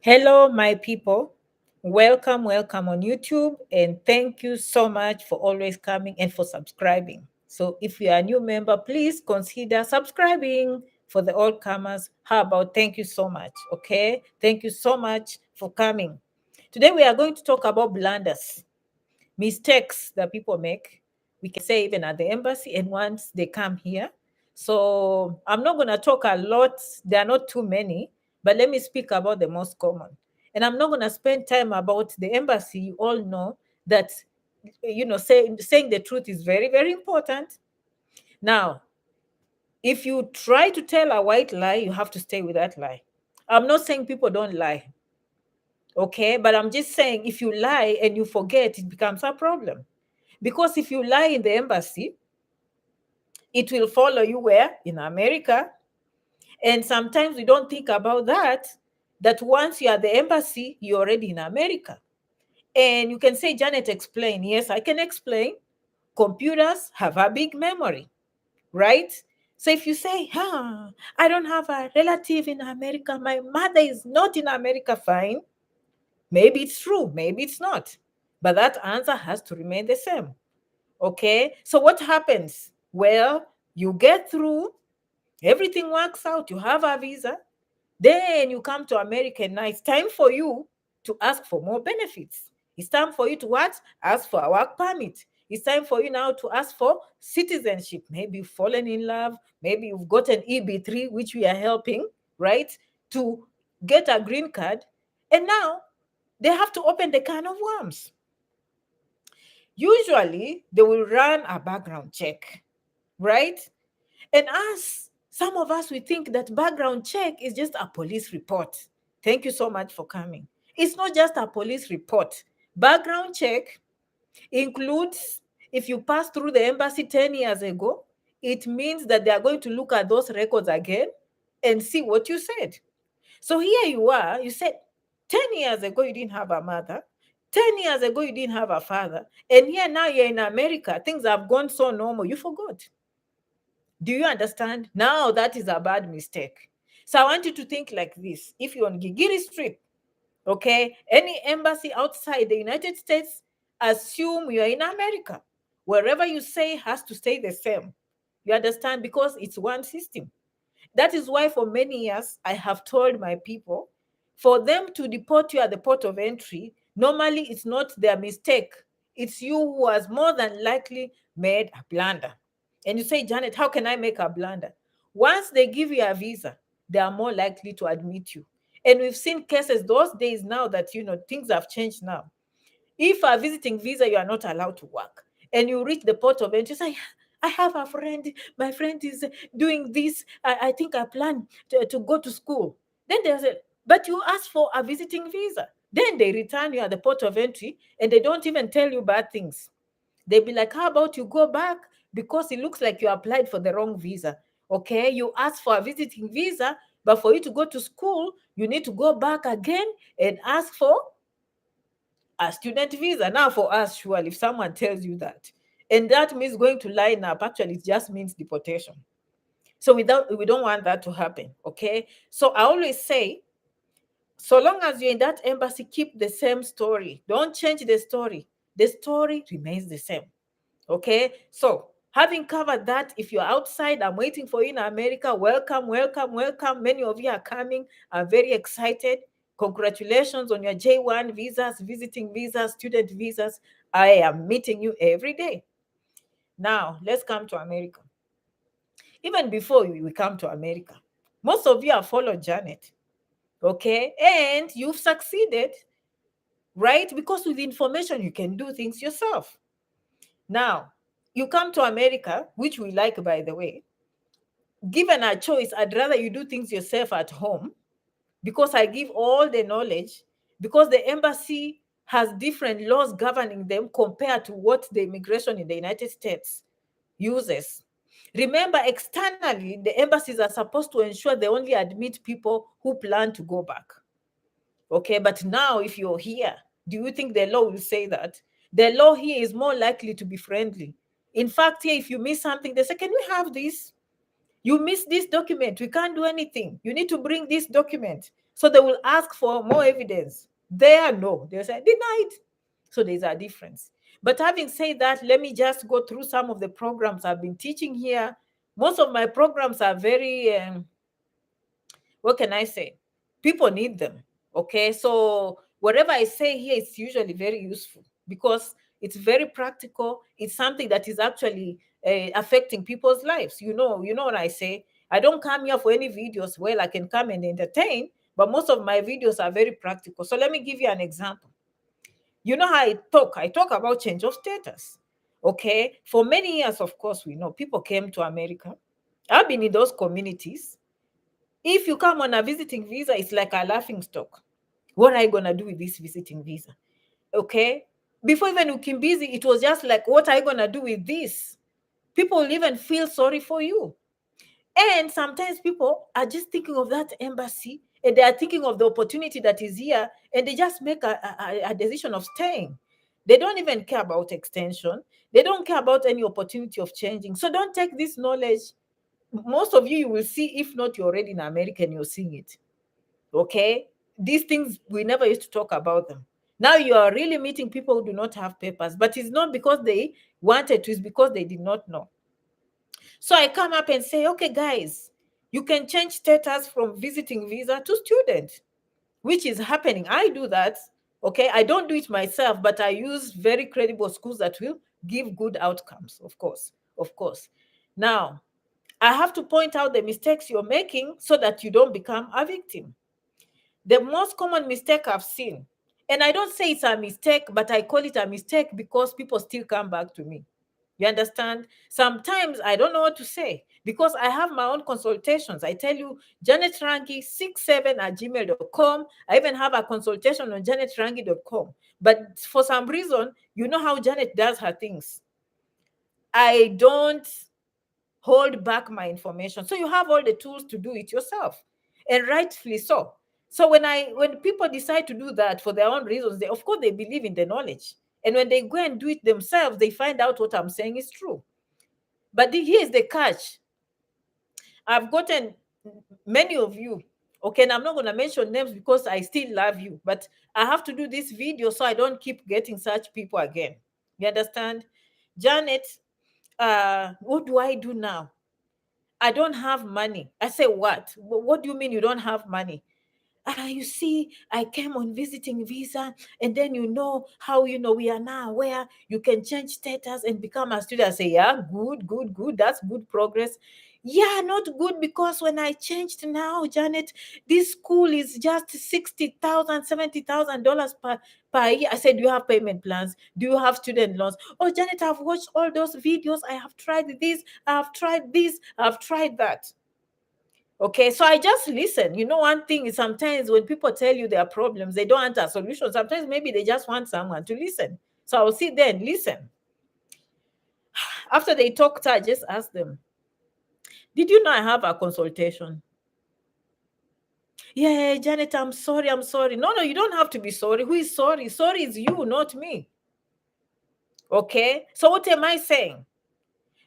Hello, my people. Welcome, welcome on YouTube, and thank you so much for always coming and for subscribing. So, if you are a new member, please consider subscribing. For the old comers, how about thank you so much? Okay, thank you so much for coming. Today, we are going to talk about blunders, mistakes that people make. We can say even at the embassy and once they come here. So I'm not going to talk a lot. There are not too many, but let me speak about the most common. And I'm not going to spend time about the embassy. You all know that, saying the truth is very, very important. Now, if you try to tell a white lie, you have to stay with that lie. I'm not saying people don't lie, okay? But I'm just saying if you lie and you forget, it becomes a problem. Because if you lie in the embassy, it will follow you where? In America. And sometimes we don't think about that once you're at the embassy, you're already in America. And you can say, Janet, explain. Yes, I can explain. Computers have a big memory, right? So if you say, I don't have a relative in America, my mother is not in America, fine. Maybe it's true, maybe it's not. But that answer has to remain the same. Okay, so what happens? Well, you get through, everything works out, you have a visa, then you come to America, and now it's time for you to ask for more benefits. It's time for you to what? Ask for a work permit. It's time for you now to ask for citizenship. Maybe you've fallen in love, maybe you've got an EB-3, which we are helping, right, to get a green card. And now they have to open the can of worms. Usually, they will run a background check, right? And some of us, we think that background check is just a police report. Thank you so much for coming. It's not just a police report. Background check includes if you passed through the embassy 10 years ago, it means that they are going to look at those records again and see what you said. So here you are, you said 10 years ago you didn't have a mother, 10 years ago you didn't have a father, and here now you're in America, things have gone so normal, you forgot. Do you understand? Now that is a bad mistake. So I want you to think like this. If you're on Gigiri Street, okay, any embassy outside the United States, assume you're in America. Wherever you say has to stay the same. You understand? Because it's one system. That is why for many years I have told my people, for them to deport you at the port of entry, normally it's not their mistake. It's you who has more than likely made a blunder. And you say, Janet, how can I make a blunder? Once they give you a visa, they are more likely to admit you. And we've seen cases those days now that, things have changed now. If a visiting visa, you are not allowed to work. And you reach the port of entry, say, I have a friend. My friend is doing this. I think I plan to go to school. Then they say, but you asked for a visiting visa. Then they return you at the port of entry and they don't even tell you bad things. They'll be like, how about you go back because it looks like you applied for the wrong visa. Okay, you asked for a visiting visa, but for you to go to school, you need to go back again and ask for a student visa. Now, for us, surely, if someone tells you that, and that means going to line up, actually, it just means deportation. So we don't want that to happen. Okay. So I always say, so long as you're in that embassy, keep the same story. Don't change the story. The story remains the same. Okay. So having covered that, if you're outside, I'm waiting for you in America. Welcome, welcome, welcome. Many of you are coming. I'm very excited. Congratulations on your J1 visas, visiting visas, student visas. I am meeting you every day. Now, let's come to America. Even before we come to America, most of you have followed Janet, okay? And you've succeeded, right? Because with information, you can do things yourself. Now, you come to America, which we like, by the way. Given a choice, I'd rather you do things yourself at home because I give all the knowledge, because the embassy has different laws governing them compared to what the immigration in the United States uses. Remember, externally, the embassies are supposed to ensure they only admit people who plan to go back. Okay, but now if you're here, do you think the law will say that? The law here is more likely to be friendly. In fact, here, if you miss something, they say, can we have this? You missed this document. We can't do anything. You need to bring this document. So they will ask for more evidence. There, no. They'll say, denied. So there's a difference. But having said that, let me just go through some of the programs I've been teaching here. Most of my programs are very, what can I say? People need them. Okay. So whatever I say here is usually very useful because it's very practical. It's something that is actually affecting people's lives. You know what I say? I don't come here for any videos. Well, I can come and entertain, but most of my videos are very practical. So let me give you an example. You know how I talk about change of status. Okay. For many years, of course, we know people came to America. I've been in those communities. If you come on a visiting visa, it's like a laughing stock. What are you going to do with this visiting visa? Okay. Before even Ukimbizi, it was just like, what are you going to do with this? People will even feel sorry for you. And sometimes people are just thinking of that embassy and they are thinking of the opportunity that is here and they just make a decision of staying. They don't even care about extension. They don't care about any opportunity of changing. So don't take this knowledge. Most of you will see, if not, you're already in America and you're seeing it. Okay. These things, we never used to talk about them. Now you are really meeting people who do not have papers, but it's not because they wanted to, it's because they did not know. So I come up and say, okay, guys, you can change status from visiting visa to student, which is happening. I do that. Okay. I don't do it myself, but I use very credible schools that will give good outcomes, of course. Of course. Now, I have to point out the mistakes you're making so that you don't become a victim. The most common mistake I've seen, and I don't say it's a mistake, but I call it a mistake because people still come back to me. You understand? Sometimes I don't know what to say because I have my own consultations. I tell you, janetrangi67@gmail.com. I even have a consultation on janetrangi.com. But for some reason, you know how Janet does her things. I don't hold back my information. So you have all the tools to do it yourself, and rightfully so. So when people decide to do that for their own reasons, they, of course, they believe in the knowledge. And when they go and do it themselves, they find out what I'm saying is true. But here's the catch. I've gotten many of you, okay, and I'm not going to mention names because I still love you, but I have to do this video so I don't keep getting such people again. You understand? Janet, what do I do now? I don't have money. I say, what? What do you mean you don't have money? You see, I came on visiting visa, and then you know how we are now where you can change status and become a student. I say, yeah, good, good, good. That's good progress. Yeah, not good because when I changed now, Janet, this school is just $60,000, $70,000 per year. I said, do you have payment plans? Do you have student loans? Oh, Janet, I've watched all those videos. I have tried this. I've tried this. I've tried that. Okay, so I just listen. You know, one thing is sometimes when people tell you their problems, they don't want a solution. Sometimes maybe they just want someone to listen. So I'll sit there and listen. After they talked, I just ask them, did you know I have a consultation? Yeah, Janet, I'm sorry. I'm sorry. No, you don't have to be sorry. Who is sorry? Sorry is you, not me. Okay, so what am I saying?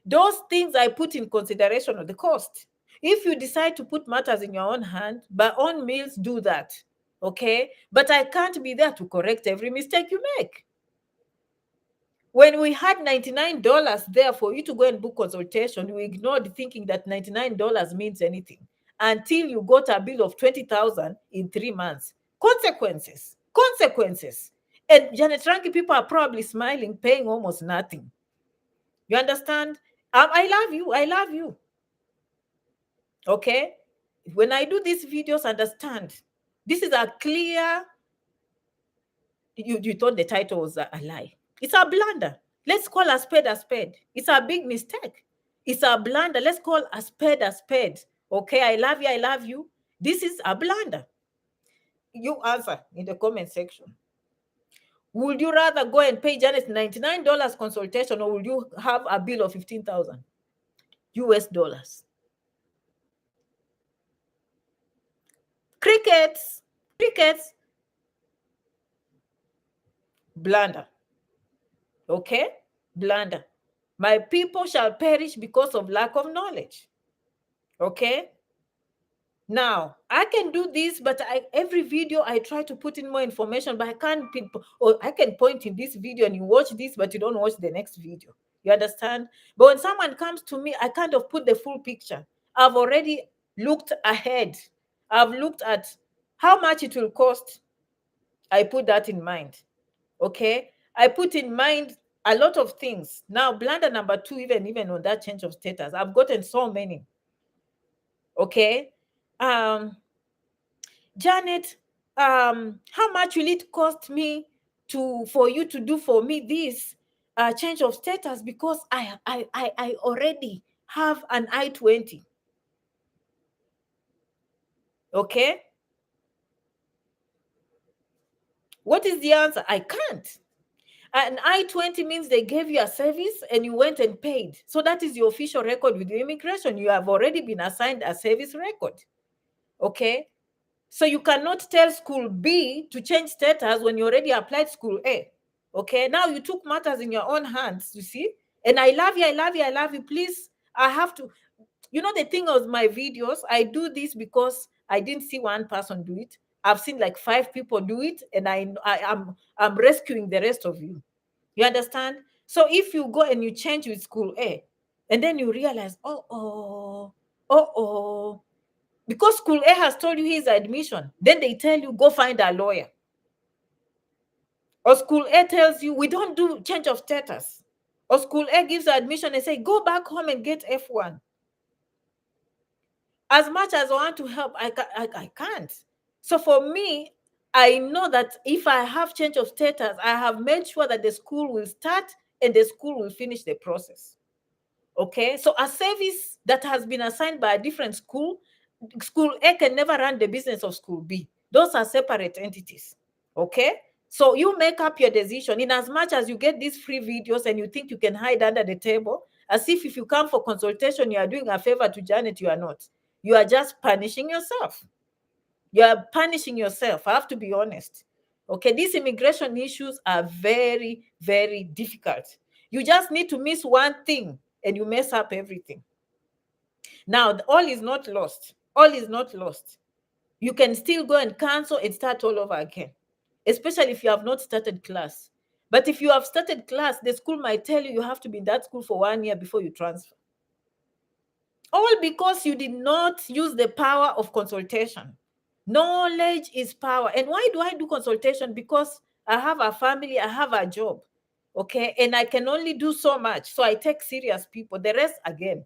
Those things I put in consideration of the cost. If you decide to put matters in your own hand, by all means, do that. Okay? But I can't be there to correct every mistake you make. When we had $99 there for you to go and book consultation, we ignored thinking that $99 means anything until you got a bill of $20,000 in 3 months. Consequences. Consequences. And Janet Ranki people are probably smiling, paying almost nothing. You understand? I love you. I love you. Okay? When I do these videos, understand. This is a clear, you thought the title was a lie. It's a blunder. Let's call a spade a spade. It's a big mistake. It's a blunder. Let's call a spade a spade. Okay, I love you. I love you. This is a blunder. You answer in the comment section. Would you rather go and pay Janet $99 consultation, or would you have a bill of 15,000 US dollars? Crickets. Crickets. Blunder. Okay? Blunder. My people shall perish because of lack of knowledge. Okay? Now, I can do this, but every video I try to put in more information, but I can't, or I can point in this video and you watch this, but you don't watch the next video. You understand? But when someone comes to me, I kind of put the full picture. I've already looked ahead. I've looked at how much it will cost. I put that in mind. Okay? I put in mind a lot of things. Now, blunder number 2, even on that change of status, I've gotten so many. Okay? Janet, how much will it cost me for you to do for me this change of status, because I already have an I-20. Okay? What is the answer? I can't. An I-20 means they gave you a service and you went and paid. So that is your official record with the immigration. You have already been assigned a service record. Okay? So you cannot tell school B to change status when you already applied school A. Okay? Now you took matters in your own hands, you see? And I love you, I love you, I love you. Please, I have to. You know, the thing of my videos, I do this because I didn't see one person do it. I've seen like 5 people do it, and I'm rescuing the rest of you. You understand? So if you go and you change with school A, and then you realize, because school A has told you his admission, then they tell you go find a lawyer. Or school A tells you we don't do change of status. Or school A gives admission and say go back home and get F1. As much as I want to help, I can't. So for me, I know that if I have change of status, I have made sure that the school will start and the school will finish the process. Okay, so a service that has been assigned by a different school, school A can never run the business of school B. Those are separate entities. Okay, so you make up your decision. In as much as you get these free videos and you think you can hide under the table, as if you come for consultation, you are doing a favor to Janet. You are not. You are just punishing yourself. You are punishing yourself. I have to be honest. Okay, these immigration issues are very, very difficult. You just need to miss one thing and you mess up everything. Now, all is not lost. All is not lost. You can still go and cancel and start all over again, especially if you have not started class. But if you have started class, the school might tell you have to be in that school for 1 year before you transfer. All because you did not use the power of consultation. Knowledge is power. And why do I do consultation? Because I have a family, I have a job, okay? And I can only do so much. So I take serious people. The rest, again,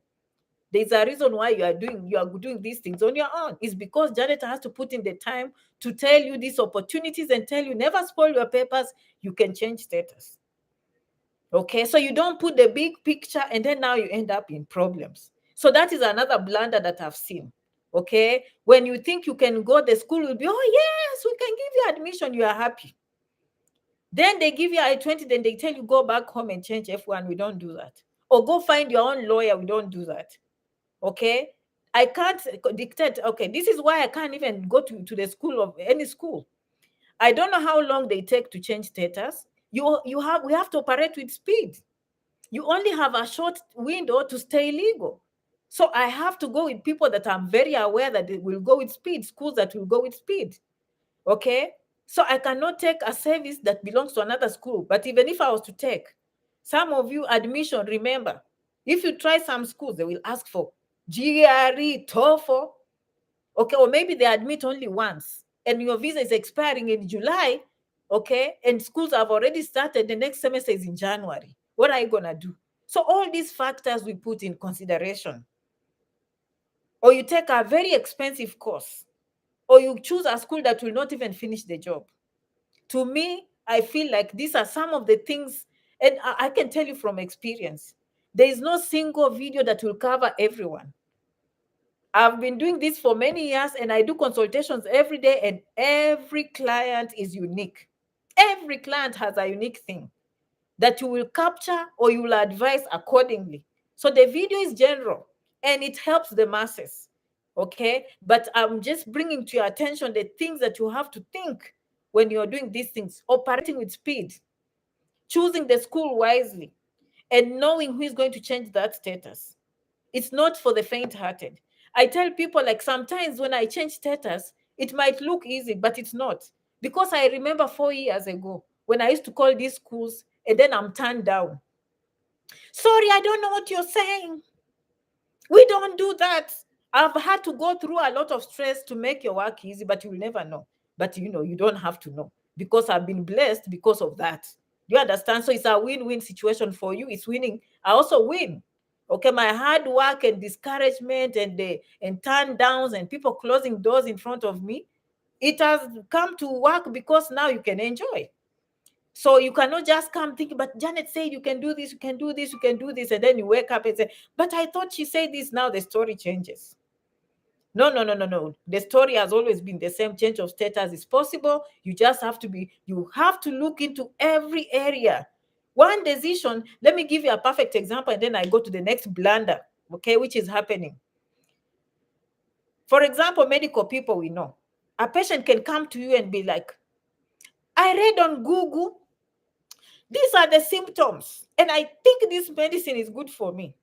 there's a reason why you are doing these things on your own. It's because Janet has to put in the time to tell you these opportunities and tell you never spoil your papers. You can change status. Okay, so you don't put the big picture and then now you end up in problems. So that is another blunder that I've seen. Okay, when you think you can go, the school will be, oh yes, we can give you admission, you are happy. Then they give you I-20, then they tell you go back home and change F1. We don't do that. Or go find your own lawyer. We don't do that. Okay, I can't dictate. Okay, this is why I can't even go to the school of any school. I don't know how long they take to change status. We have to operate with speed. You only have a short window to stay legal. So I have to go with people that I'm very aware that they will go with speed, schools that will go with speed. Okay? So I cannot take a service that belongs to another school. But even if I was to take, some of you admission, remember, if you try some schools, they will ask for GRE, TOEFL. Okay, or maybe they admit only once and your visa is expiring in July, okay, and schools have already started, the next semester is in January. What are you gonna do? So all these factors we put in consideration. Or you take a very expensive course, or you choose a school that will not even finish the job. To me, I feel like these are some of the things, and I can tell you from experience, there is no single video that will cover everyone. I've been doing this for many years and I do consultations every day, and every client is unique. Every client has a unique thing that you will capture or you will advise accordingly. So the video is general and it helps the masses. Okay. But I'm just bringing to your attention the things that you have to think when you're doing these things: operating with speed, choosing the school wisely, and knowing who is going to change that status. It's not for the faint-hearted. I tell people, like, sometimes when I change status, it might look easy, but it's not. Because I remember 4 years ago when I used to call these schools and then I'm turned down. Sorry, I don't know what you're saying. We don't do that. I've had to go through a lot of stress to make your work easy, but you'll never know. But you don't have to know, because I've been blessed because of that. Do you understand? So it's a win-win situation for you. It's winning. I also win. Okay, my hard work and discouragement and turn downs and people closing doors in front of me, it has come to work because now you can enjoy. So you cannot just come thinking, but Janet said you can do this, you can do this, you can do this, and then you wake up and say, but I thought she said this. Now the story changes. No, no, no, no, no. The story has always been the same. Change of status is possible. You just have to look into every area. One decision, let me give you a perfect example, and then I go to the next blunder, okay, which is happening. For example, medical people, we know. A patient can come to you and be like, I read on Google, these are the symptoms, and I think this medicine is good for me.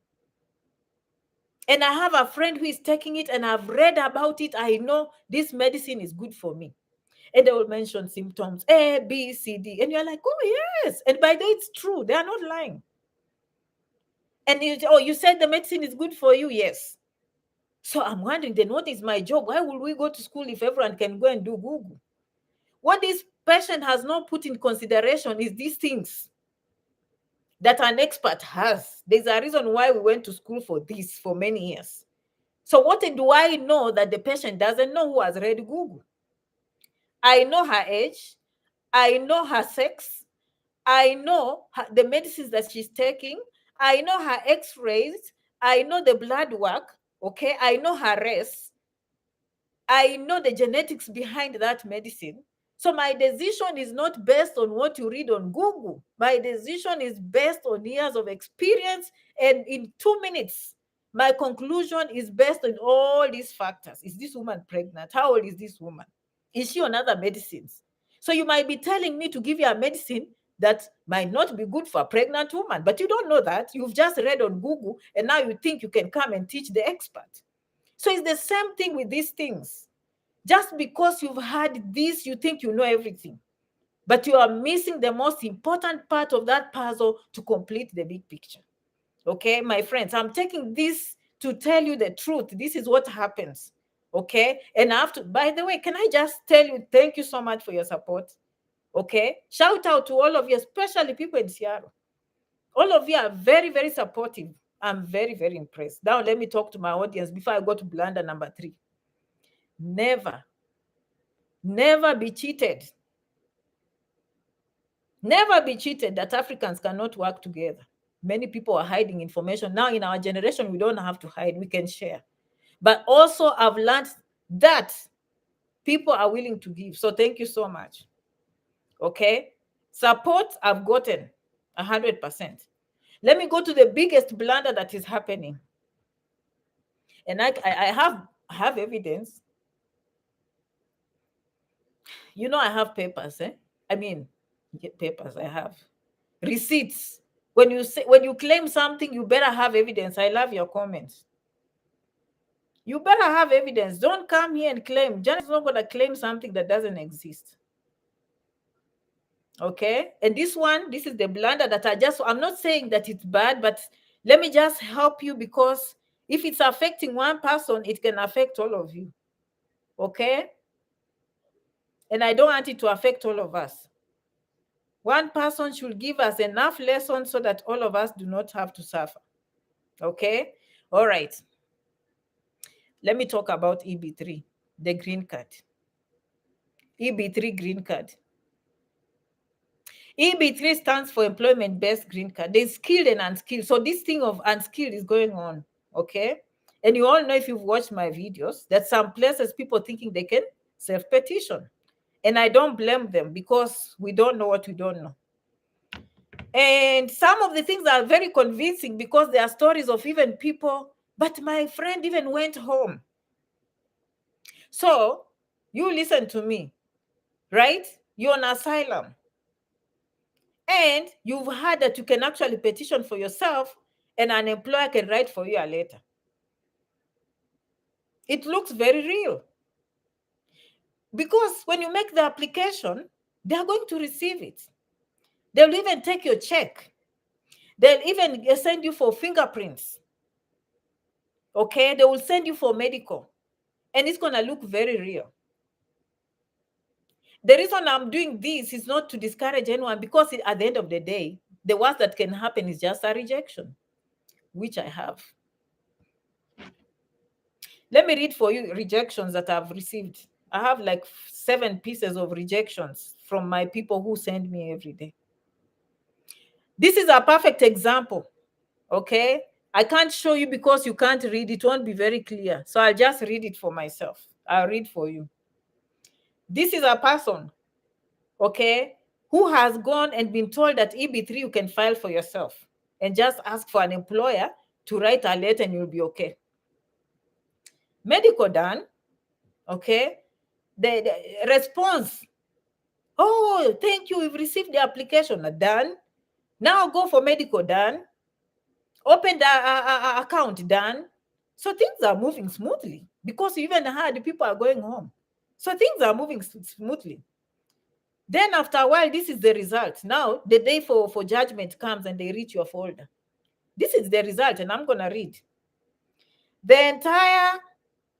And I have a friend who is taking it, and I've read about it. I know this medicine is good for me. And they will mention symptoms A, B, C, D. And you're like, oh, yes. And by the way, it's true. They are not lying. And you said the medicine is good for you? Yes. So I'm wondering, then what is my job? Why would we go to school if everyone can go and do Google? What this patient has not put in consideration is these things that an expert has. There's a reason why we went to school for this for many years. So what do I know that the patient doesn't know who has read Google? I know her age. I know her sex. I know the medicines that she's taking. I know her x-rays. I know the blood work. Okay. I know her race. I know the genetics behind that medicine. So my decision is not based on what you read on Google. My decision is based on years of experience. And in 2 minutes, my conclusion is based on all these factors. Is this woman pregnant? How old is this woman? Is she on other medicines? So you might be telling me to give you a medicine that might not be good for a pregnant woman, but you don't know that. You've just read on Google, and now you think you can come and teach the expert. So it's the same thing with these things. Just because you've had this, you think you know everything, but you are missing the most important part of that puzzle to complete the big picture. Okay, my friends, I'm taking this to tell you the truth. This is what happens. Okay, and I have to, by the way, can I just tell you, thank you so much for your support. Okay, shout out to all of you, especially people in Seattle. All of you are very, very supportive. I'm very, very impressed. Now, let me talk to my audience before I go to blunder number 3. Never, never be cheated. Never be cheated that Africans cannot work together. Many people are hiding information. Now, in our generation, we don't have to hide, we can share. But also, I've learned that people are willing to give. So, thank you so much. Okay. Support, I've gotten 100%. Let me go to the biggest blunder that is happening. And I have evidence. I have papers, I mean, papers, I have receipts. When you claim something, you better have evidence. I love your comments. You better have evidence. Don't come here and claim. Janet's not going to claim something that doesn't exist. Okay? And this is the blunder that I'm not saying that it's bad, but let me just help you, because if it's affecting one person, it can affect all of you. Okay? And I don't want it to affect all of us. One person should give us enough lessons so that all of us do not have to suffer. Okay? All right. Let me talk about EB-3, the green card. EB-3 green card. EB-3 stands for employment-based green card. There's skilled and unskilled. So this thing of unskilled is going on, okay? And you all know, if you've watched my videos, that some places people thinking they can self-petition. And I don't blame them, because we don't know what we don't know. And some of the things are very convincing, because there are stories of even people, but my friend even went home. So you listen to me, right? You're on asylum. And you've heard that you can actually petition for yourself, and an employer can write for you a letter. It looks very real. Because when you make the application, they are going to receive it. They'll even take your check. They'll even send you for fingerprints. Okay, they will send you for medical. And it's going to look very real. The reason I'm doing this is not to discourage anyone, because at the end of the day, the worst that can happen is just a rejection, which I have. Let me read for you rejections that I've received. I have like 7 pieces of rejections from my people who send me every day. This is a perfect example, okay? I can't show you because you can't read. It won't be very clear. So I'll just read it for myself. I'll read for you. This is a person, okay, who has gone and been told that EB-3 you can file for yourself and just ask for an employer to write a letter and you'll be okay. Medical done, okay? The response, oh, thank you, we've received the application, done. Now go for medical, done. Open the account, done. So things are moving smoothly because you even heard people are going home. So things are moving smoothly. Then after a while, this is the result. Now the day for judgment comes and they reach your folder. This is the result, and I'm going to read. The entire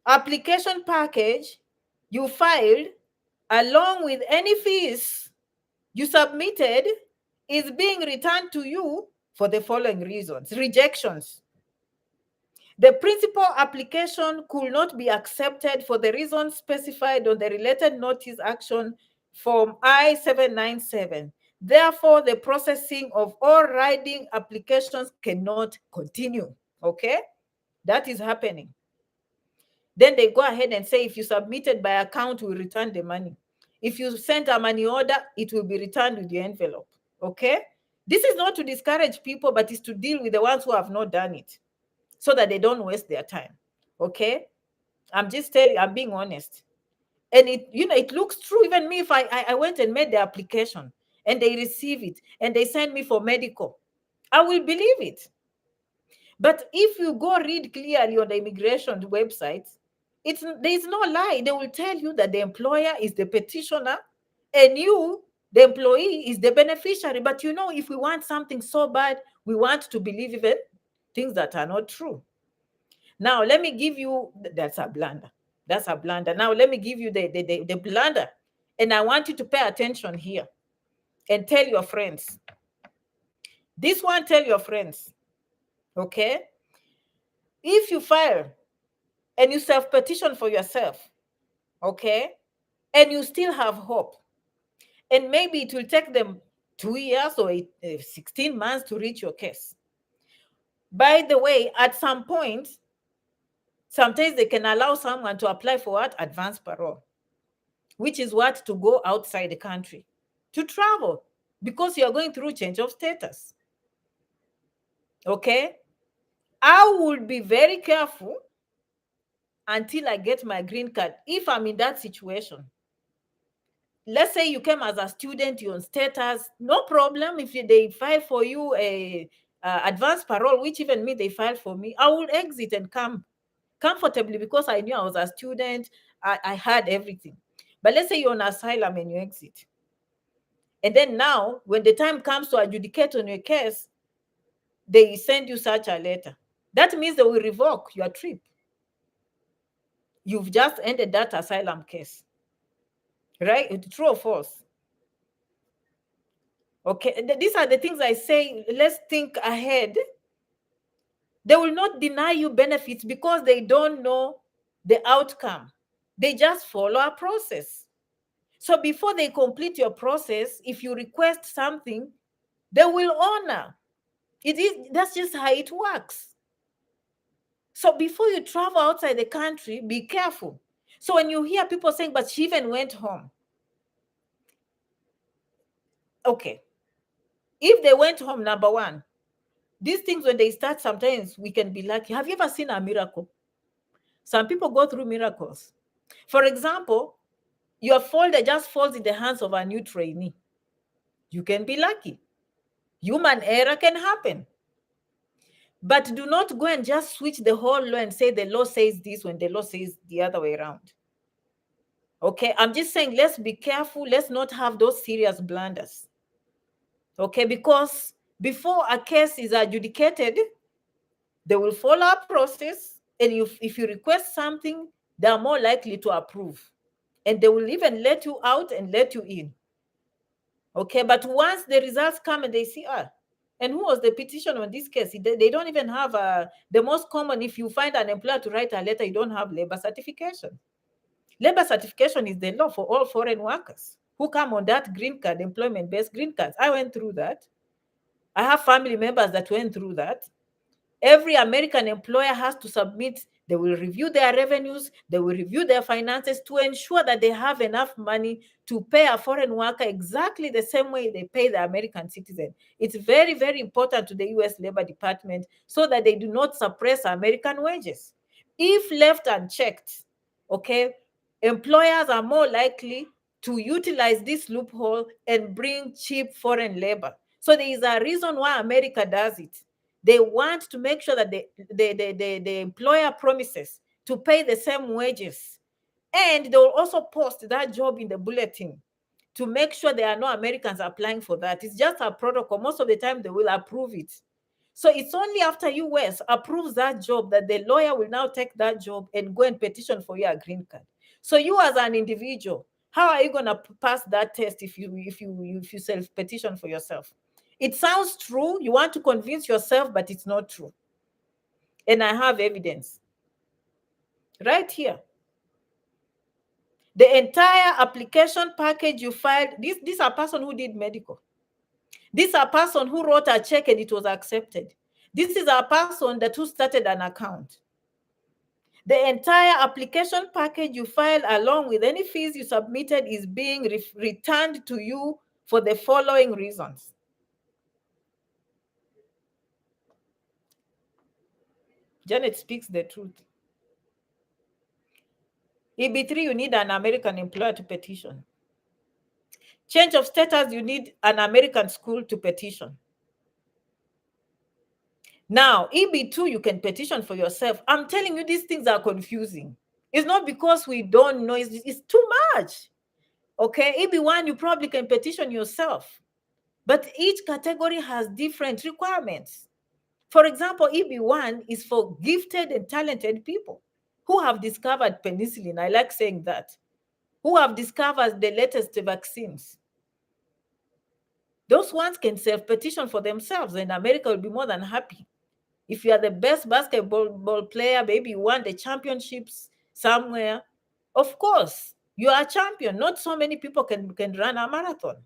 application package you filed, along with any fees you submitted, is being returned to you for the following reasons. Rejections. The principal application could not be accepted for the reasons specified on the related notice action form I-797. Therefore, the processing of all riding applications cannot continue. Okay? That is happening. Then they go ahead and say, if you submitted by account, we'll return the money. If you sent a money order, it will be returned with the envelope. Okay? This is not to discourage people, but it's to deal with the ones who have not done it so that they don't waste their time. Okay? I'm just telling you, I'm being honest. And it looks true. Even me, if I went and made the application and they receive it and they send me for medical, I will believe it. But if you go read clearly on the immigration website, there's no lie. They will tell you that the employer is the petitioner and you, the employee, is the beneficiary. But if we want something so bad, we want to believe even things that are not true. Now, let me give you, that's a blunder. That's a blunder. Now, let me give you the blunder. And I want you to pay attention here and tell your friends. This one, tell your friends, okay? If you file and you self-petition for yourself, okay, and you still have hope, and maybe it will take them 2 years or 16 months to reach your case. By the way, at some point, sometimes they can allow someone to apply for what? Advanced parole, which is what? To go outside the country, to travel, because you're going through change of status. Okay? I would be very careful until I get my green card if I'm in that situation. Let's say you came as a student, you're on status, no problem. If they file for you a advanced parole, which even me, they file for me, I will exit and come comfortably because I knew I was a student. I had everything. But let's say you're on asylum and you exit. And then now, when the time comes to adjudicate on your case, they send you such a letter. That means they will revoke your trip. You've just ended that asylum case. Right? True or false? Okay, these are the things I say. Let's think ahead. They will not deny you benefits because they don't know the outcome. They just follow a process. So before they complete your process, if you request something, they will honor. That's just how it works. So before you travel outside the country, be careful. So when you hear people saying, but she even went home. Okay. If they went home, number one, these things, when they start, sometimes we can be lucky. Have you ever seen a miracle? Some people go through miracles. For example, your folder just falls in the hands of a new trainee. You can be lucky. Human error can happen. But do not go and just switch the whole law and say the law says this when the law says the other way around. Okay, I'm just saying, let's be careful. Let's not have those serious blunders. Okay, because before a case is adjudicated, they will follow a process. And if you request something, they are more likely to approve. And they will even let you out and let you in. Okay, but once the results come and they see, and who was the petitioner on this case? They don't even have the most common, if you find an employer to write a letter, you don't have labor certification. Labor certification is the law for all foreign workers who come on that green card, employment-based green cards. I went through that. I have family members that went through that. Every American employer has to submit, they will review their revenues, they will review their finances to ensure that they have enough money to pay a foreign worker exactly the same way they pay the American citizen. It's very, very important to the US Labor Department so that they do not suppress American wages. If left unchecked, okay, employers are more likely to utilize this loophole and bring cheap foreign labor. So there is a reason why America does it. They want to make sure that the employer promises to pay the same wages. And they will also post that job in the bulletin to make sure there are no Americans applying for that. It's just a protocol. Most of the time, they will approve it. So it's only after US approves that job that the lawyer will now take that job and go and petition for your green card. So you as an individual, how are you going to pass that test if you self-petition for yourself? It sounds true. You want to convince yourself, but it's not true. And I have evidence right here. The entire application package you filed, this is a person who did medical. This is a person who wrote a check and it was accepted. This is a person that who started an account. The entire application package you filed along with any fees you submitted is being returned to you for the following reasons. Janet speaks the truth. EB-3, you need an American employer to petition. Change of status, you need an American school to petition. Now, EB-2, you can petition for yourself. I'm telling you, these things are confusing. It's not because we don't know, it's too much. Okay, EB-1, you probably can petition yourself. But each category has different requirements. For example, EB-1 is for gifted and talented people who have discovered penicillin. I like saying that. Who have discovered the latest vaccines. Those ones can self-petition for themselves, and America will be more than happy. If you are the best basketball player, maybe you won the championships somewhere, of course, you are a champion. Not so many people can run a marathon.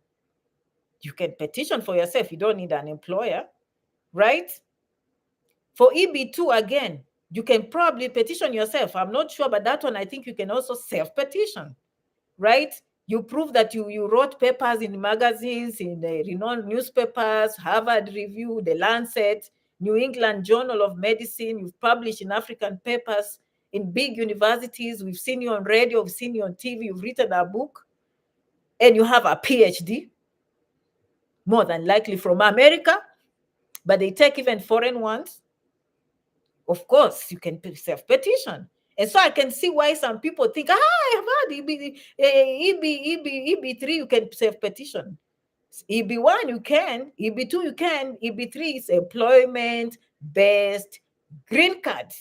You can petition for yourself. You don't need an employer, right? For EB-2, again, you can probably petition yourself. I'm not sure, but that one, I think you can also self-petition, right? You prove that you wrote papers in magazines, in the renowned newspapers, Harvard Review, The Lancet, New England Journal of Medicine. You've published in African papers in big universities. We've seen you on radio, we've seen you on TV, you've written a book, and you have a PhD, more than likely from America, but they take even foreign ones. Of course, you can self-petition. And so I can see why some people think, I have had EB-3, you can self-petition. EB-1, you can. EB-2, you can. EB-3 is employment-based green card.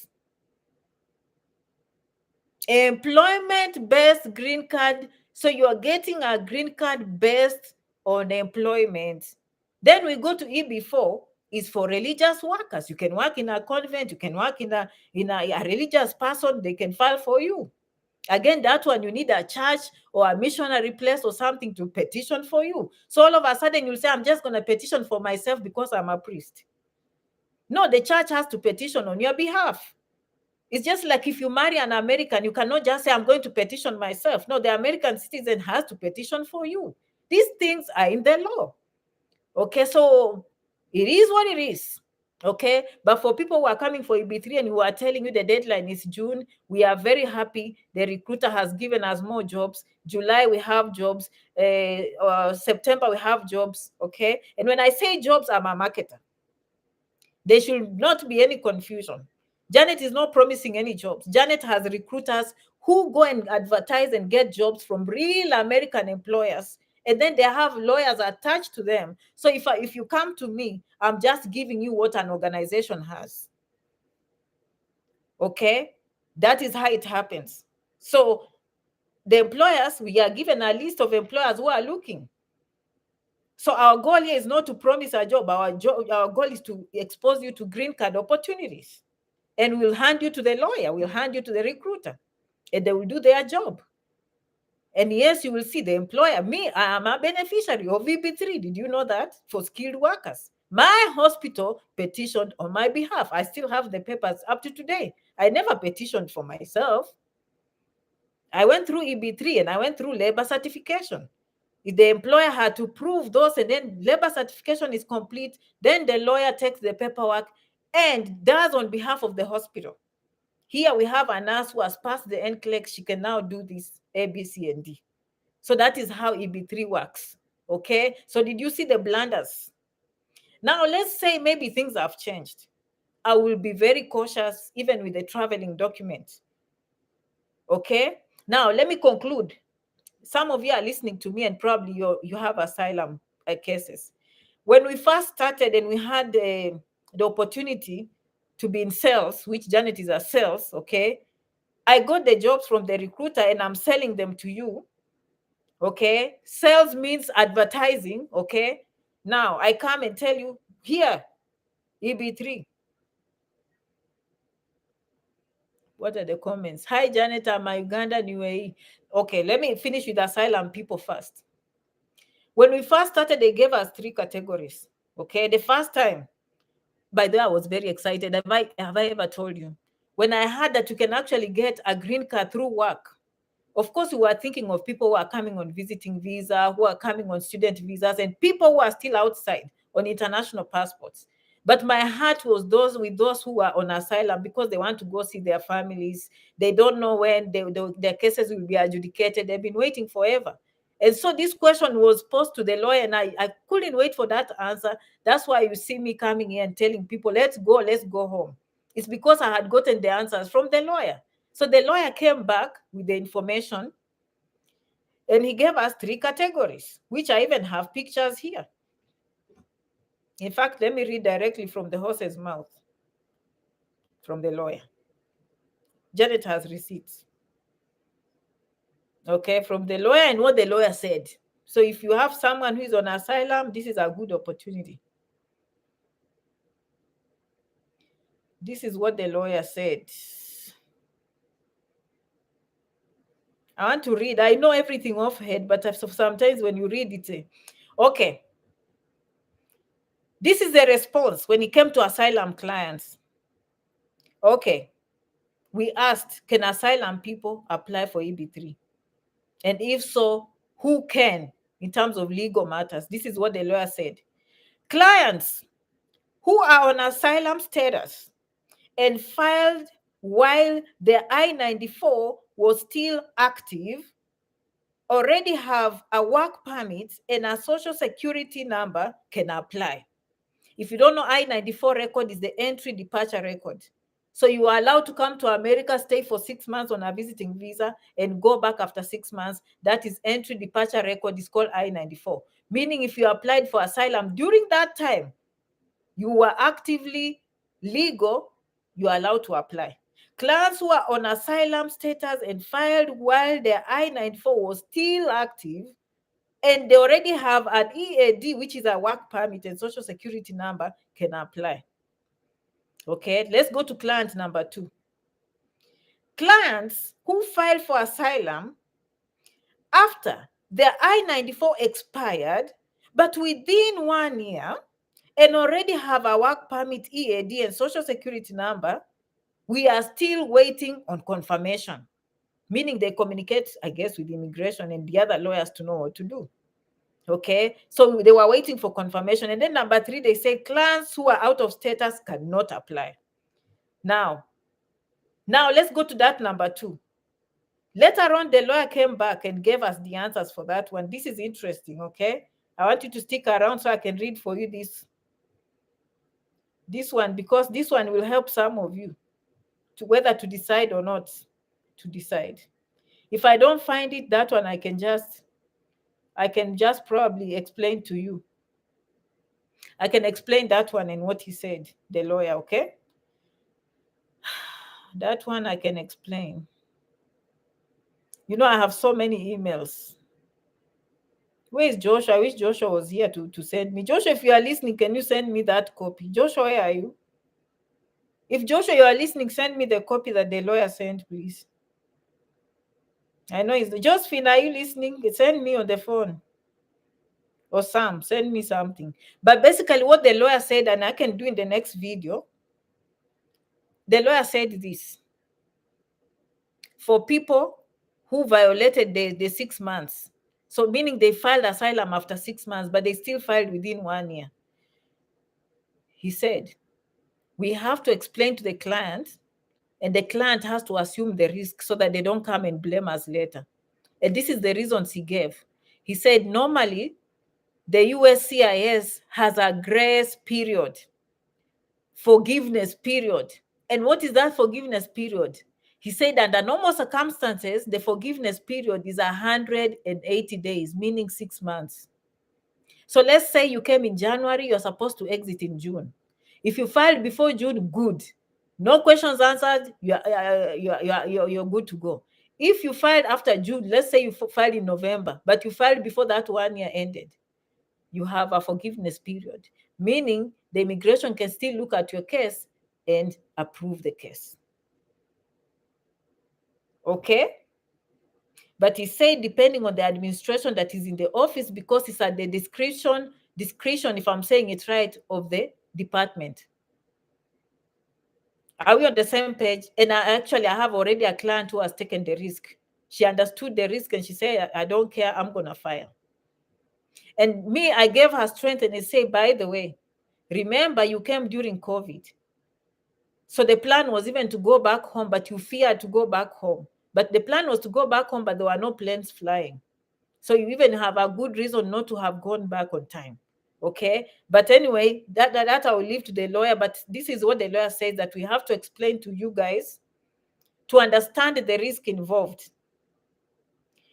Employment-based green card. So you are getting a green card based on employment. Then we go to EB-4. Is for religious workers. You can work in a convent, you can work in a religious person, they can file for you. Again, that one, you need a church or a missionary place or something to petition for you. So all of a sudden you'll say, I'm just going to petition for myself because I'm a priest. No, the church has to petition on your behalf. It's just like if you marry an American, you cannot just say, I'm going to petition myself. No, the American citizen has to petition for you. These things are in the law. Okay, so it is what it is. Okay, but for people who are coming for EB-3 and who are telling you the deadline is June, we are very happy. The recruiter has given us more jobs. July, we have jobs. September, we have jobs. Okay, and when I say jobs, I'm a marketer. There should not be any confusion. Janet is not promising any jobs. Janet has recruiters who go and advertise and get jobs from real American employers. And then they have lawyers attached to them. So if you come to me, I'm just giving you what an organization has. Okay? That is how it happens. So the employers, we are given a list of employers who are looking. So our goal here is not to promise a job. Our goal is to expose you to green card opportunities. And we'll hand you to the lawyer, we'll hand you to the recruiter, and they will do their job. And yes, you will see the employer. Me, I am a beneficiary of EB-3. Did you know that? For skilled workers. My hospital petitioned on my behalf. I still have the papers up to today. I never petitioned for myself. I went through EB-3 and I went through labor certification. If the employer had to prove those and then labor certification is complete, then the lawyer takes the paperwork and does on behalf of the hospital. Here we have a nurse who has passed the NCLEX. She can now do this A, B, C, and D. So that is how EB-3 works. Okay. So did you see the blunders? Now let's say maybe things have changed. I will be very cautious even with the traveling document. Okay. Now let me conclude. Some of you are listening to me and probably you have asylum cases. When we first started and we had the opportunity to be in sales, which Janet is a sales, okay, I got the jobs from the recruiter and I'm selling them to you, okay? Sales means advertising, okay? Now I come and tell you, here, EB-3. What are the comments? Hi, Janet, I'm a Ugandan UAE. Okay, let me finish with asylum people first. When we first started, they gave us 3 categories, okay? The first time, by the way, I was very excited. Have I ever told you? When I heard that you can actually get a green card through work, of course, we were thinking of people who are coming on visiting visa, who are coming on student visas, and people who are still outside on international passports. But my heart was those who are on asylum because they want to go see their families. They don't know when their cases will be adjudicated. They've been waiting forever. And so this question was posed to the lawyer, and I couldn't wait for that answer. That's why you see me coming here and telling people, let's go home. It's because I had gotten the answers from the lawyer. So the lawyer came back with the information and he gave us 3 categories, which I even have pictures here. In fact, let me read directly from the horse's mouth, from the lawyer. Janet has receipts. Okay, from the lawyer and what the lawyer said. So if you have someone who is on asylum, this is a good opportunity. This is what the lawyer said. I want to read. I know everything off head, but sometimes when you read it, okay. This is the response when it came to asylum clients. Okay. We asked, can asylum people apply for EB-3? And if so, who can in terms of legal matters? This is what the lawyer said. Clients who are on asylum status and filed while their I-94 was still active already have a work permit and a social security number can apply. If you don't know, I-94 record is the entry departure record. So you are allowed to come to America, stay for 6 months on a visiting visa, and go back after 6 months. That is entry departure record is called I-94. Meaning if you applied for asylum during that time, you were actively legal, you are allowed to apply. Clients who are on asylum status and filed while their I-94 was still active, and they already have an EAD, which is a work permit and social security number, can apply. Okay, let's go to client number 2. Clients who file for asylum after their I-94 expired, but within 1 year, and already have a work permit, EAD, and social security number, we are still waiting on confirmation. Meaning they communicate, I guess, with immigration and the other lawyers to know what to do. Okay, so they were waiting for confirmation. And then number 3, they say clients who are out of status cannot apply. Now let's go to that number 2. Later on, the lawyer came back and gave us the answers for that one. This is interesting, okay? I want you to stick around so I can read for you this. This one, because this one will help some of you to whether to decide or not to decide. If I don't find it, that one I can just probably explain to you. I can explain that one and what he said, the lawyer, okay? That one I can explain. You know, I have so many emails. Where is Joshua? I wish Joshua was here to send me. Joshua, if you are listening, can you send me that copy? Joshua, where are you? If Joshua, you are listening, send me the copy that the lawyer sent, please. I know it's Josephine, are you listening? Send me on the phone. Or Sam, send me something. But basically what the lawyer said, and I can do in the next video, the lawyer said this. For people who violated the 6 months, so meaning they filed asylum after 6 months, but they still filed within 1 year. He said, we have to explain to the client, and the client has to assume the risk so that they don't come and blame us later. And this is the reasons he gave. He said, normally, the USCIS has a grace period, forgiveness period. And what is that forgiveness period? He said, under normal circumstances, the forgiveness period is 180 days, meaning 6 months. So let's say you came in January, you're supposed to exit in June. If you filed before June, good. No questions answered, you're good to go. If you filed after June, let's say you filed in November, but you filed before that 1 year ended, you have a forgiveness period, meaning the immigration can still look at your case and approve the case. Okay? But he said, depending on the administration that is in the office, because it's at the discretion, if I'm saying it right, of the department. Are we on the same page? And I have already a client who has taken the risk. She understood the risk and she said, I don't care, I'm going to file. And me, I gave her strength and I say, by the way, remember you came during COVID. So the plan was even to go back home, but you feared to go back home. But the plan was to go back home, but there were no planes flying. So you even have a good reason not to have gone back on time. Okay. But anyway, that I will leave to the lawyer. But this is what the lawyer says, that we have to explain to you guys to understand the risk involved.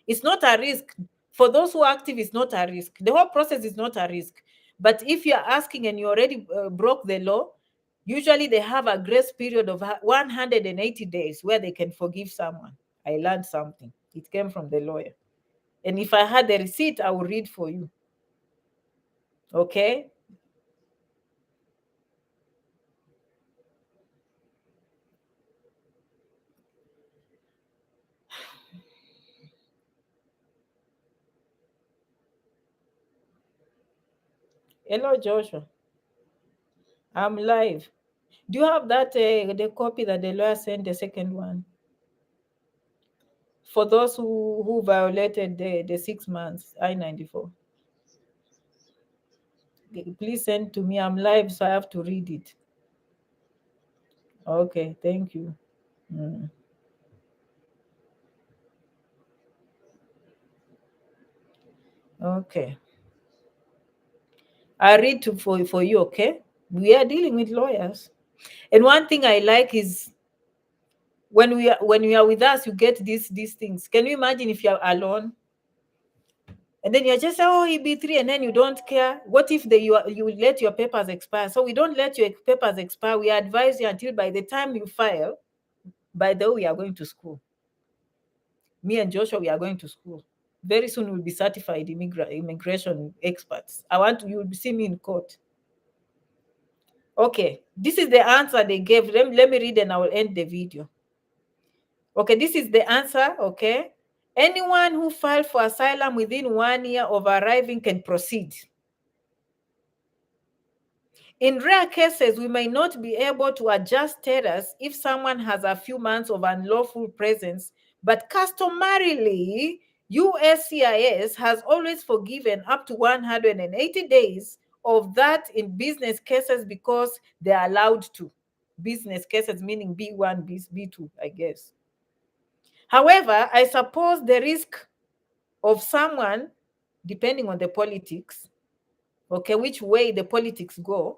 It's not a risk. For those who are active, it's not a risk. The whole process is not a risk. But if you're asking and you already broke the law, usually they have a grace period of 180 days where they can forgive someone. I learned something. It came from the lawyer. And if I had the receipt, I will read for you. Okay? Hello, Joshua. I'm live. Do you have that, the copy that the lawyer sent, the second one? For those who violated the 6 months, I-94. Please send to me. I'm live, so I have to read it. Okay, thank you. Okay. I read for you, okay? We are dealing with lawyers. And one thing I like is when you are with us, you get these things. Can you imagine if you're alone? And then you're just saying, oh, EB-3, and then you don't care. What if you let your papers expire? So we don't let your papers expire. We advise you until by the time you file. By the way, we are going to school. Me and Joshua, we are going to school. Very soon we'll be certified immigration experts. You will see me in court. Okay, this is the answer they gave. Let me read and I will end the video. Okay, this is the answer, okay? Anyone who filed for asylum within 1 year of arriving can proceed. In rare cases, we may not be able to adjust status if someone has a few months of unlawful presence, but customarily, USCIS has always forgiven up to 180 days of that in business cases because they're allowed to. Business cases meaning B1, B2, I guess. However, I suppose the risk of someone, depending on the politics, okay, which way the politics go,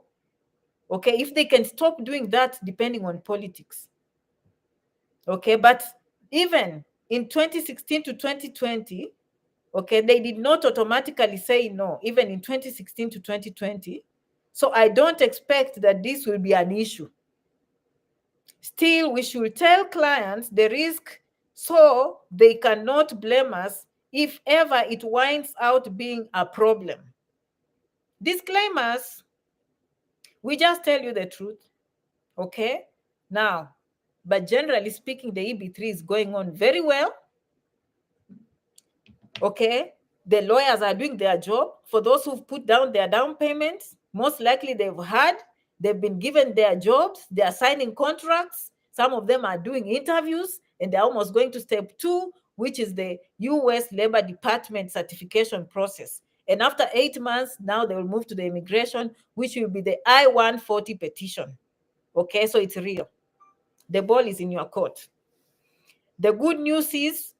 Okay, if they can stop doing that, depending on politics. Okay, but even in 2016 to 2020, okay, they did not automatically say no, even in 2016 to 2020. So I don't expect that this will be an issue. Still, we should tell clients the risk so they cannot blame us if ever it winds out being a problem. Disclaimers, we just tell you the truth. Okay? Now, but generally speaking, the EB-3 is going on very well. Okay? The lawyers are doing their job. For those who've put down their down payments, most likely they've been given their jobs, they are signing contracts. Some of them are doing interviews, and they're almost going to step 2, which is the US Labor Department certification process. And after 8 months, now they will move to the immigration, which will be the I-140 petition. Okay, so it's real. The ball is in your court. The good news is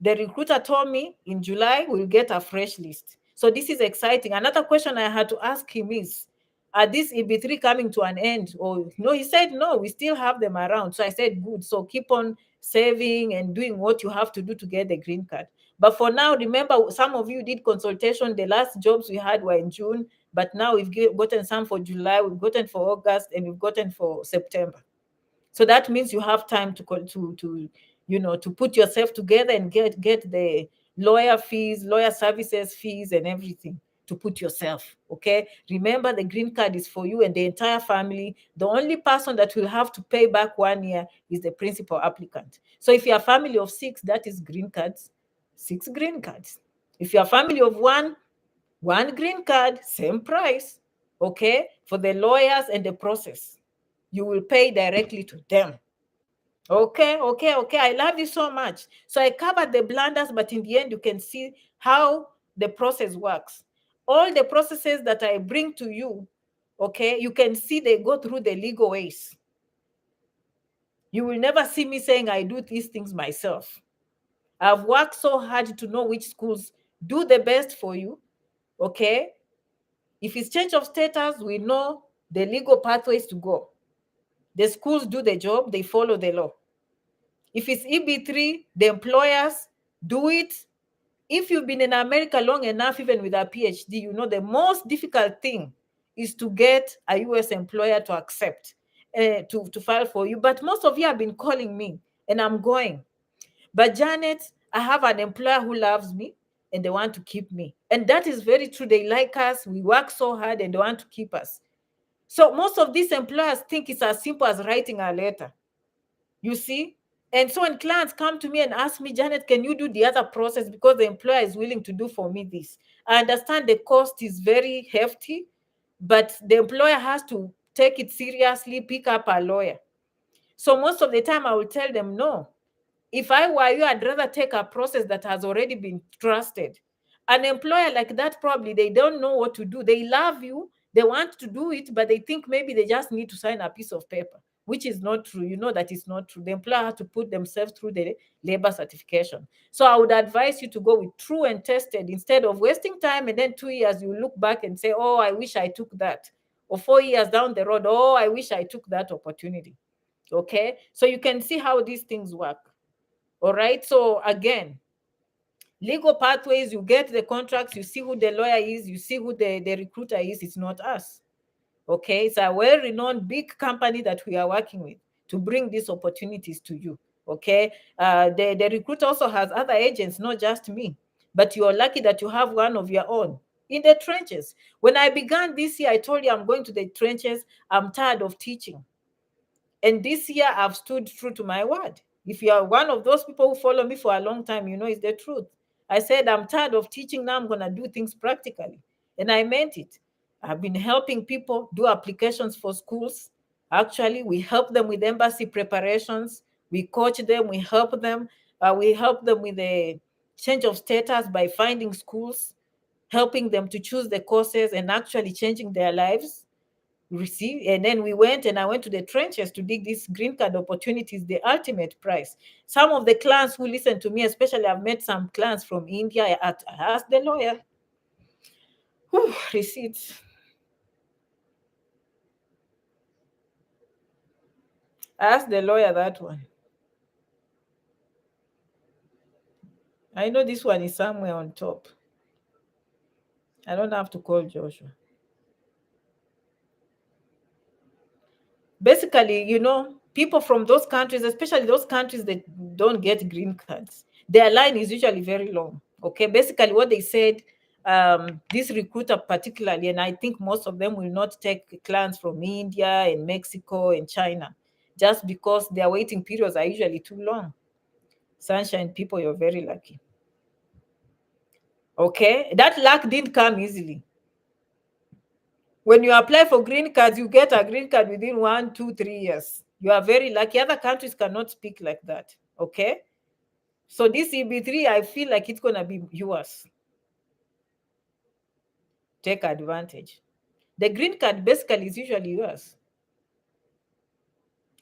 the recruiter told me in July we'll get a fresh list. So this is exciting. Another question I had to ask him is, are these EB-3 coming to an end? Or no, he said, no, we still have them around. So I said, good. So keep on saving and doing what you have to do to get the green card. But for now, remember, some of you did consultation. The last jobs we had were in June, but now we've gotten some for July, we've gotten for August, and we've gotten for September. So that means you have time to put yourself together and get the lawyer fees, lawyer services fees, and everything to put yourself. Okay, remember, the green card is for you and the entire family. The only person that will have to pay back 1 year is the principal applicant. So if you're a family of 6, that is green cards, 6 green cards. If you're a family of one green card, same price. Okay, for the lawyers and the process, you will pay directly to them. Okay. I love you so much. So I covered the blunders, but in the end, you can see how the process works. All the processes that I bring to you, okay, you can see they go through the legal ways. You will never see me saying I do these things myself. I've worked so hard to know which schools do the best for you, okay? If it's change of status, we know the legal pathways to go. The schools do the job, they follow the law. If it's EB-3, the employers do it. If you've been in America long enough, even with a PhD, you know the most difficult thing is to get a US employer to accept to file for you. But most of you have been calling me, and I'm going. But Janet, I have an employer who loves me, and they want to keep me. And that is very true. They like us. We work so hard, and they want to keep us. So most of these employers think it's as simple as writing a letter. You see? And so when clients come to me and ask me, Janet, can you do the other process because the employer is willing to do for me this? I understand the cost is very hefty, but the employer has to take it seriously, pick up a lawyer. So most of the time I will tell them, no. If I were you, I'd rather take a process that has already been trusted. An employer like that, probably they don't know what to do. They love you, they want to do it, but they think maybe they just need to sign a piece of paper, which is not true. You know that is not true. The employer has to put themselves through the labor certification. So I would advise you to go with true and tested instead of wasting time, and then 2 years you look back and say, oh, I wish I took that. Or 4 years down the road, oh, I wish I took that opportunity. Okay, so you can see how these things work. All right, so again, legal pathways, you get the contracts, you see who the lawyer is, you see who the recruiter is. It's not us. Okay, it's a well-renowned big company that we are working with to bring these opportunities to you. Okay, the recruiter also has other agents, not just me, but you're lucky that you have one of your own in the trenches. When I began this year, I told you I'm going to the trenches. I'm tired of teaching. And this year I've stood true to my word. If you are one of those people who follow me for a long time, you know it's the truth. I said, I'm tired of teaching. Now I'm going to do things practically. And I meant it. I've been helping people do applications for schools. Actually, we help them with embassy preparations. We coach them. We help them. We help them with the change of status by finding schools, helping them to choose the courses and actually changing their lives. Receive, and then I went to the trenches to dig these green card opportunities, the ultimate price. Some of the clients who listen to me, especially I've met some clients from India. I asked the lawyer, receipts. Ask the lawyer that one. I know this one is somewhere on top. I don't have to call Joshua. Basically, people from those countries, especially those countries that don't get green cards, their line is usually very long. Okay, basically what they said, this recruiter particularly, and I think most of them will not take clients from India and Mexico and China, just because their waiting periods are usually too long. Sunshine people, you're very lucky. Okay, that luck didn't come easily. When you apply for green cards, you get a green card within 1, 2, 3 years. You are very lucky. Other countries cannot speak like that. Okay. So this EB-3, I feel like it's going to be yours. Take advantage. The green card basically is usually yours.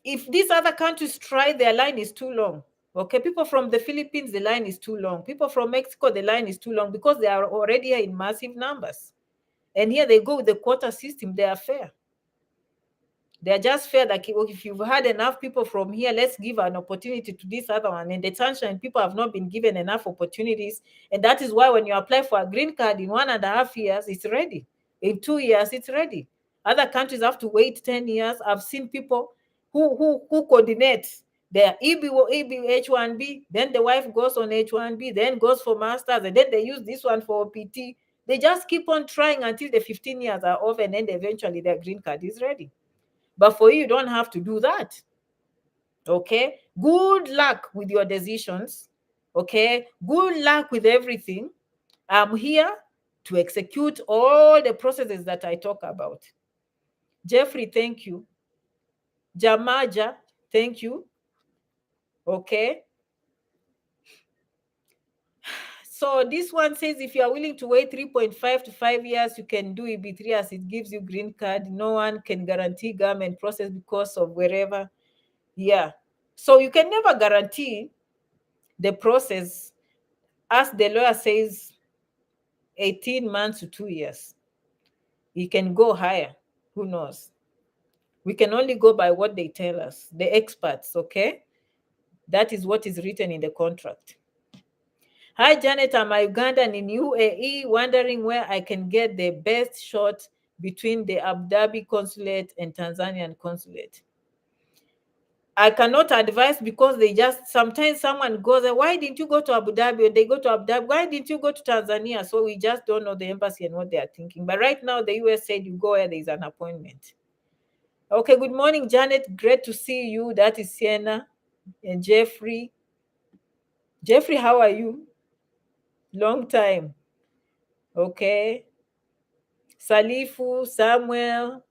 If these other countries try, their line is too long. Okay. People from the Philippines, the line is too long. People from Mexico, the line is too long because they are already here in massive numbers. And here they go with the quota system. They are fair. They're just fair that if you've had enough people from here, let's give an opportunity to this other one. And the Sunshine people have not been given enough opportunities. And that is why when you apply for a green card in 1.5 years, it's ready. In 2 years, it's ready. Other countries have to wait 10 years. I've seen people who coordinate their H1B, then the wife goes on H1B, then goes for masters, and then they use this one for OPT. They just keep on trying until the 15 years are over, and then eventually their green card is ready. But for you don't have to do that. Okay. Good luck with your decisions. Okay. Good luck with everything. I'm here to execute all the processes that I talk about. Jeffrey, thank you. Jamaja, thank you. Okay. So this one says if you are willing to wait 3.5 to 5 years, you can do EB-3 as it gives you green card. No one can guarantee government process because of wherever. Yeah. So you can never guarantee the process. As the lawyer says, 18 months to 2 years. It can go higher. Who knows? We can only go by what they tell us, the experts, okay? That is what is written in the contract. Hi, Janet. I'm a Ugandan in UAE, wondering where I can get the best shot between the Abu Dhabi consulate and Tanzanian consulate. I cannot advise because they just, sometimes someone goes, why didn't you go to Abu Dhabi? Or they go to Abu Dhabi. Why didn't you go to Tanzania? So we just don't know the embassy and what they are thinking. But right now, the US said you go where there is an appointment. Okay, good morning, Janet. Great to see you. That is Sienna and Jeffrey. Jeffrey, how are you? Long time. Okay. Salifu, Samuel,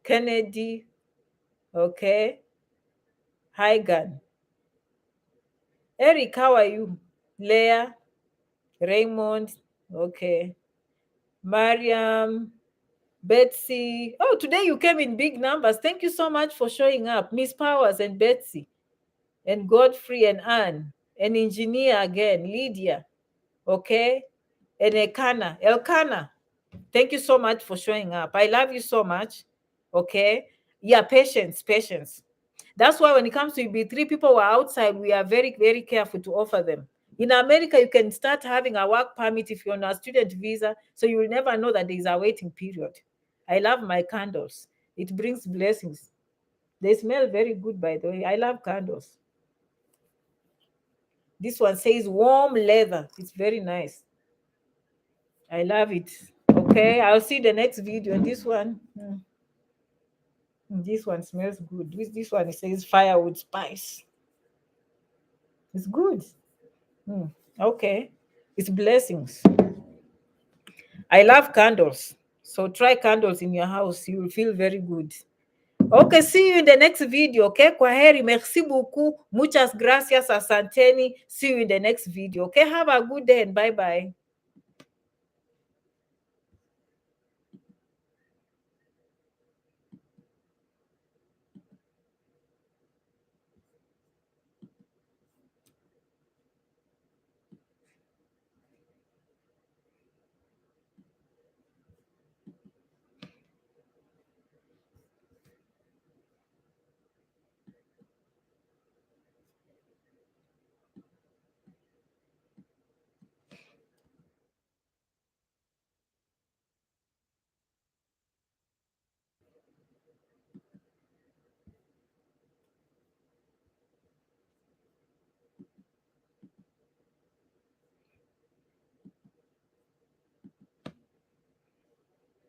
Kennedy. Okay. Hi, Gan. Eric, how are you? Leah, Raymond. Okay. Mariam, Betsy. Oh, today you came in big numbers. Thank you so much for showing up. Miss Powers and Betsy and Godfrey and Anne and engineer again, Lydia. Okay. And Elkanah. Thank you so much for showing up. I love you so much. Okay. Yeah, patience. That's why when it comes to EB-3, people who are outside, we are very, very careful to offer them. In America, you can start having a work permit if you're on a student visa, so you will never know that there is a waiting period. I love my candles. It brings blessings. They smell very good, by the way. I love candles. This one says warm leather. It's very nice. I love it. Okay, I'll see the next video. And this one, this one smells good. This one, it says firewood spice. It's good. Okay, it's blessings. I love candles. So try candles in your house. You will feel very good. Okay, see you in the next video. Okay, kwaheri, merci beaucoup. Muchas gracias, asanteni. See you in the next video. Okay, have a good day and bye-bye.